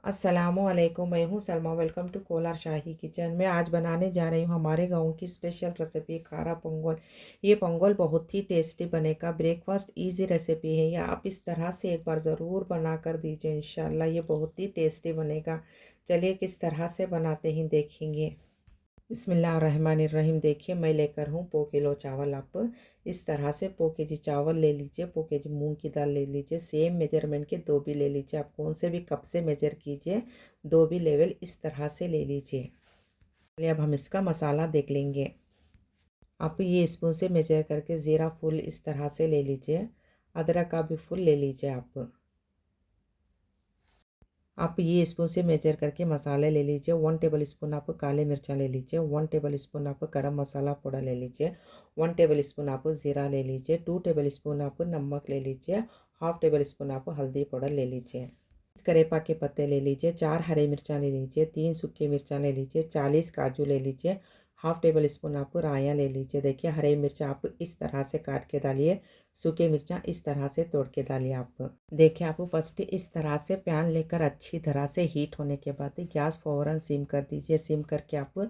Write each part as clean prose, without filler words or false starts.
अस्सलामुअलैकुम, मैं हूँ Salma. Welcome to Kolar Shahi kitchen. मैं आज बनाने जा रही हूँ हमारे गाँव की स्पेशल रेसिपी खारा पोंगल। ये पोंगल बहुत ही टेस्टी बनेगा। ब्रेकफास्ट इजी रेसिपी है, या आप इस तरह से एक बार ज़रूर बना कर दीजिए। इंशाल्लाह ये बहुत ही टेस्टी बनेगा। चलिए किस तरह से बनाते हैं देखेंगे। बिस्मिल्लाहिर्रहमानिर्रहीम। देखिए मैं लेकर हूँ पौ किलो चावल। आप इस तरह से पौ के जी चावल ले लीजिए। पौ के जी मूंग की दाल ले लीजिए। सेम मेजरमेंट के दो भी ले लीजिए। आप कौन से भी कप से मेजर कीजिए, दो भी लेवल इस तरह से ले लीजिए। चलिए अब हम इसका मसाला देख लेंगे। आप ये स्पून से मेजर करके ज़ीरा फुल इस तरह से ले लीजिए। अदरक का भी फुल ले लीजिए। आप ये स्पून से मेजर करके मसाले ले लीजिए। 1 टेबल स्पून आप काले मिर्चा ले लीजिए। 1 टेबल स्पून आप गरम मसाला पाउडर ले लीजिए। 1 टेबल स्पून आप ज़ीरा ले लीजिए। 2 टेबल स्पून आप नमक ले लीजिए। हाफ टेबल स्पून आप हल्दी पाउडर ले लीजिए। करेपा के पत्ते ले लीजिए। 4 हरे मिर्चा ले लीजिए। 3 सूखे मिर्चा ले लीजिए। 40 काजू ले लीजिए। हाफ टेबल स्पून आप राया ले लीजिए। देखिए हरे मिर्चा आप इस तरह से काट के डालिए। सूखे मिर्चा इस तरह से तोड़ के डालिए। आप देखिए आप फर्स्ट इस तरह से पैन लेकर अच्छी तरह से हीट होने के बाद गैस फ़ौरन सिम कर दीजिए। सिम करके आप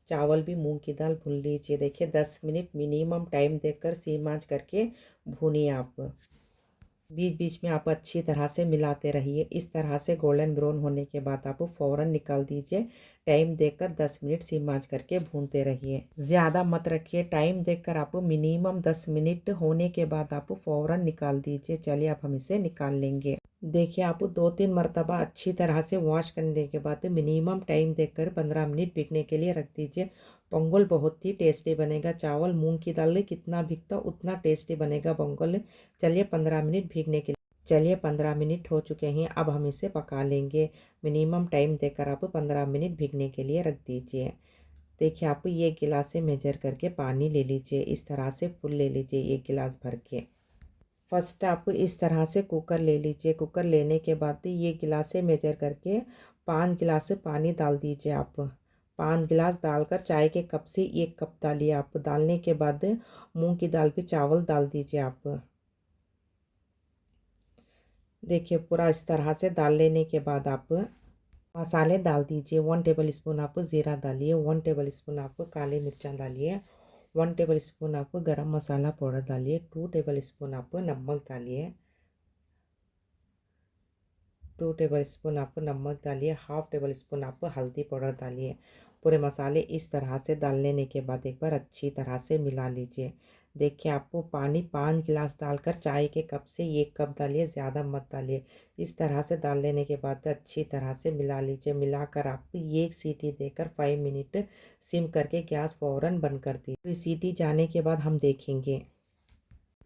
चावल भी मूंग की दाल भून लीजिए। देखिए 10 मिनट मिनिमम टाइम देकर सिम आंच करके भूनिए। आप बीच बीच में आप अच्छी तरह से मिलाते रहिए। इस तरह से गोल्डन ब्राउन होने के बाद आप फ़ौरन निकाल दीजिए। टाइम देखकर 10 मिनट सिम आंच करके भूनते रहिए। ज़्यादा मत रखिए। टाइम देखकर आप मिनिमम 10 मिनट होने के बाद आप फ़ौरन निकाल दीजिए। चलिए अब हम इसे निकाल लेंगे। देखिए आप 2-3 मरतबा अच्छी तरह से वॉश करने के बाद मिनिमम टाइम देकर 15 मिनट भीगने के लिए रख दीजिए। पोंगल बहुत ही टेस्टी बनेगा। चावल मूंग की दाल कितना भीगता उतना टेस्टी बनेगा पोंगल। चलिए 15 मिनट भीगने के लिए चलिए 15 मिनट हो चुके हैं। अब हम इसे पका लेंगे। मिनिमम टाइम देकर आप 15 मिनट भीगने के लिए रख दीजिए। देखिए आप ये गिलास से मेजर करके पानी ले लीजिए। इस तरह से फुल ले लीजिए, एक गिलास भर के। फर्स्ट आप इस तरह से कुकर ले लीजिए। कुकर लेने के बाद ये गिलास से मेजर करके 5 गिलास पानी डाल दीजिए। आप 5 गिलास डालकर चाय के कप से 1 कप डालिए। आप डालने के बाद मूंग की दाल पे चावल डाल दीजिए। आप देखिए पूरा इस तरह से डाल लेने के बाद आप मसाले डाल दीजिए। 1 टेबल स्पून आप ज़ीरा डालिए। 1 टेबल स्पून आप काली मिर्चा डालिए। 1 टेबल स्पून आप गरम मसाला पाउडर डालिए। 2 टेबल स्पून आप नमक डालिए। 2 टेबल स्पून आप नमक डालिए। हाफ टेबल स्पून आप हल्दी पाउडर डालिए। पूरे मसाले इस तरह से डाल लेने के बाद एक बार अच्छी तरह से मिला लीजिए। देखिए आपको पानी 5 गिलास डालकर चाय के कप से 1 कप डालिए, ज़्यादा मत डालिए। इस तरह से डाल लेने के बाद अच्छी तरह से मिला लीजिए। मिलाकर आप एक सीटी देकर 5 मिनट सिम करके गैस फ़ौरन बंद कर दीजिए। सीटी जाने के बाद हम देखेंगे।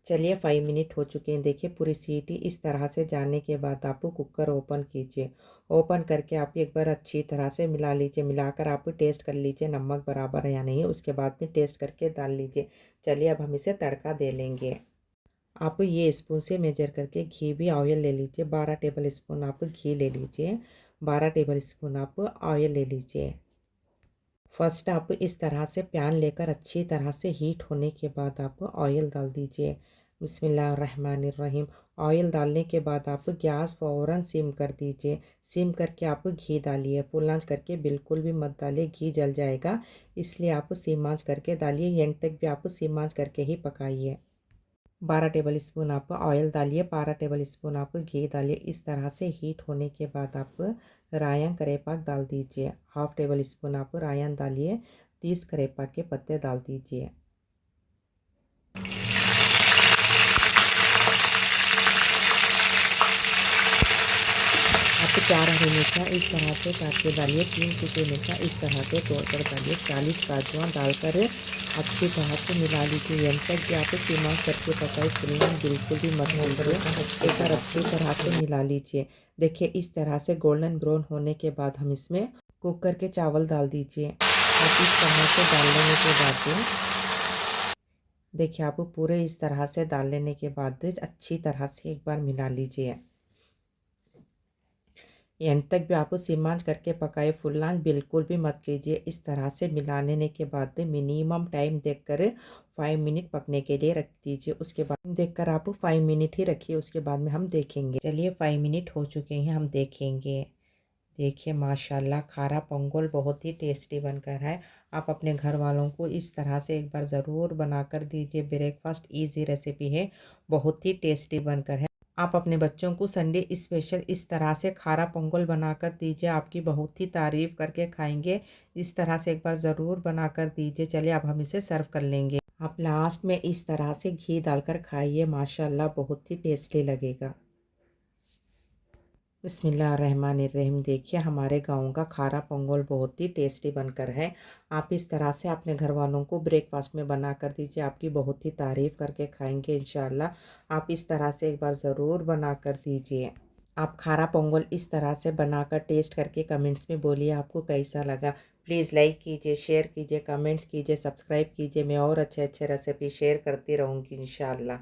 चलिए 5 मिनट हो चुके हैं। देखिए पूरी सीटी इस तरह से जाने के बाद आप कुकर ओपन कीजिए। ओपन करके आप एक बार अच्छी तरह से मिला लीजिए। मिलाकर आप टेस्ट कर लीजिए नमक बराबर है या नहीं। उसके बाद में टेस्ट करके डाल लीजिए। चलिए अब हम इसे तड़का दे लेंगे। आप ये स्पून से मेजर करके घी भी ऑयल ले लीजिए। 12 टेबल स्पून आप घी ले लीजिए। 12 टेबल स्पून आप ऑयल ले लीजिए। फर्स्ट आप इस तरह से पैन लेकर अच्छी तरह से हीट होने के बाद आप ऑयल डाल दीजिए। बिस्मिल्लाहिर्रहमानिर्रहीम। ऑयल डालने के बाद आप गैस फ़ौरन सिम कर दीजिए। सिम करके आप घी डालिए। फुल आंच करके बिल्कुल भी मत डालिए, घी जल जाएगा। इसलिए आप सिम आंच करके डालिए। एंड तक भी आप सिम आंच करके ही पकाइए। 12 टेबल स्पून आप ऑयल डालिए। 12 टेबल स्पून आप घी डालिए। इस तरह से हीट होने के बाद आप रायन करेपाक डाल दीजिए। हाफ टेबल स्पून आप रायन डालिए। 30 करेपाक के पत्ते डाल दीजिए। आप 4 हरी मिर्चा इस तरह से काट के डालिए। 3 सूखे मिर्चा इस तरह से तोड़कर डालिए। 40 काजुआ डालकर अच्छी तरह से मिला लीजिए। यहाँ तक कि आप सीमा करके पकाए, फिलहाल बिल्कुल भी मत कीजिए। एक बार अच्छी तरह से मिला लीजिए। देखिए इस तरह से गोल्डन ब्राउन होने के बाद हम इसमें कुकर के चावल डाल दीजिए। आप इस तरह से डाल लेने के बाद देखिए आप पूरे इस तरह से डाल लेने के बाद अच्छी तरह से एक बार मिला लीजिए। एंड तक भी आपको सिम आंच करके पकाए, फुल आंच बिल्कुल भी मत कीजिए। इस तरह से मिला लेने के बाद मिनिमम टाइम देखकर 5 मिनट पकने के लिए रख दीजिए। उसके बाद देखकर आप 5 मिनट ही रखिए। उसके बाद में हम देखेंगे। चलिए 5 मिनट हो चुके हैं, हम देखेंगे। देखिए माशाल्लाह खारा पोंगल बहुत ही टेस्टी बनकर है। आप अपने घर वालों को इस तरह से एक बार ज़रूर बनाकर दीजिए। ब्रेकफास्ट इजी रेसिपी है, बहुत ही टेस्टी बनकर है। आप अपने बच्चों को संडे स्पेशल इस तरह से खारा पोंगल बनाकर दीजिए, आपकी बहुत ही तारीफ़ करके खाएंगे। इस तरह से एक बार ज़रूर बनाकर दीजिए। चलिए अब हम इसे सर्व कर लेंगे। आप लास्ट में इस तरह से घी डालकर खाइए, माशाल्लाह बहुत ही टेस्टी लगेगा। बिस्मिल्लाहिर्रहमानिर्रहीम। देखिए हमारे गाँव का खारा पोंगल बहुत ही टेस्टी बनकर है। आप इस तरह से अपने घर वालों को ब्रेकफास्ट में बना कर दीजिए, आपकी बहुत ही तारीफ़ करके खाएंगे इंशाल्लाह। आप इस तरह से एक बार ज़रूर बना कर दीजिए। आप खारा पोंगल इस तरह से बनाकर टेस्ट करके कमेंट्स में बोलिए आपको कैसा लगा। प्लीज़ लाइक कीजिए, शेयर कीजिए, कमेंट्स कीजिए, सब्सक्राइब कीजिए। मैं और अच्छे अच्छे रेसिपी शेयर करती रहूँगी इंशाल्लाह।